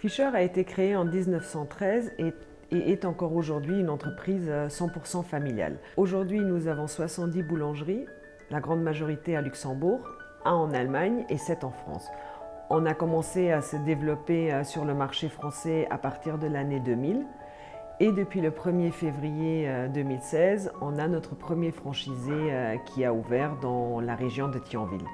Fischer a été créé en 1913 et est encore aujourd'hui une entreprise 100% familiale. Aujourd'hui, nous avons 70 boulangeries, la grande majorité à Luxembourg, 1 en Allemagne et 7 en France. On a commencé à se développer sur le marché français à partir de l'année 2000 et depuis le 1er février 2016, on a notre premier franchisé qui a ouvert dans la région de Thionville.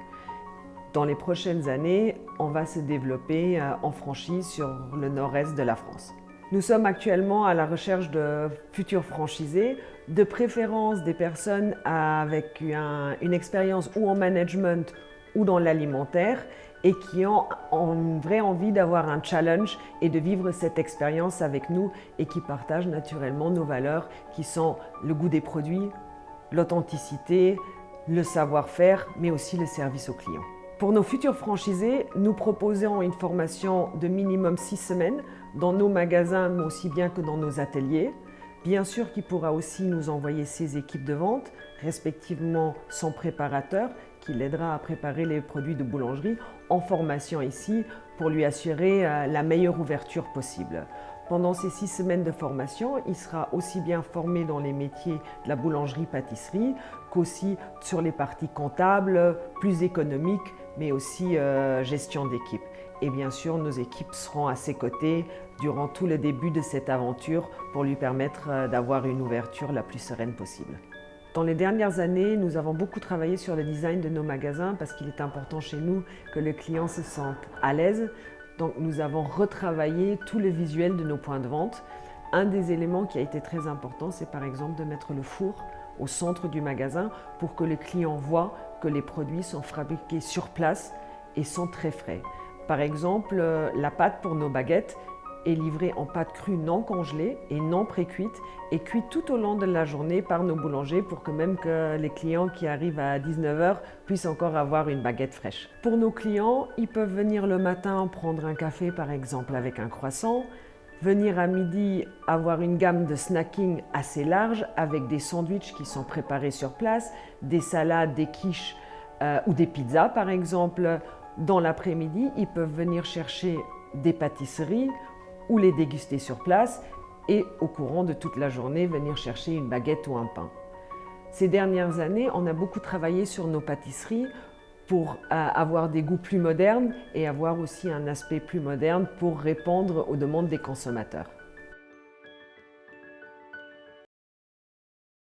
Dans les prochaines années, on va se développer en franchise sur le nord-est de la France. Nous sommes actuellement à la recherche de futurs franchisés, de préférence des personnes avec une expérience ou en management ou dans l'alimentaire et qui ont une vraie envie d'avoir un challenge et de vivre cette expérience avec nous et qui partagent naturellement nos valeurs qui sont le goût des produits, l'authenticité, le savoir-faire, mais aussi le service aux clients. Pour nos futurs franchisés, nous proposons une formation de minimum 6 semaines dans nos magasins, mais aussi bien que dans nos ateliers. Bien sûr qu'il pourra aussi nous envoyer ses équipes de vente, respectivement son préparateur, qui l'aidera à préparer les produits de boulangerie en formation ici pour lui assurer la meilleure ouverture possible. Pendant ces 6 semaines de formation, il sera aussi bien formé dans les métiers de la boulangerie-pâtisserie qu'aussi sur les parties comptables, plus économiques, mais aussi gestion d'équipe. Et bien sûr, nos équipes seront à ses côtés durant tout le début de cette aventure pour lui permettre d'avoir une ouverture la plus sereine possible. Dans les dernières années, nous avons beaucoup travaillé sur le design de nos magasins parce qu'il est important chez nous que le client se sente à l'aise. Donc nous avons retravaillé tout le visuel de nos points de vente. Un des éléments qui a été très important, c'est par exemple de mettre le four au centre du magasin pour que le client voit que les produits sont fabriqués sur place et sont très frais. Par exemple, la pâte pour nos baguettes est livrée en pâte crue non congelée et non pré-cuite et cuite tout au long de la journée par nos boulangers pour que même que les clients qui arrivent à 19h puissent encore avoir une baguette fraîche. Pour nos clients, ils peuvent venir le matin prendre un café par exemple avec un croissant, venir à midi avoir une gamme de snacking assez large avec des sandwichs qui sont préparés sur place, des salades, des quiches ou des pizzas par exemple. Dans l'après-midi, ils peuvent venir chercher des pâtisseries ou les déguster sur place et au courant de toute la journée venir chercher une baguette ou un pain. Ces dernières années, on a beaucoup travaillé sur nos pâtisseries pour avoir des goûts plus modernes et avoir aussi un aspect plus moderne pour répondre aux demandes des consommateurs.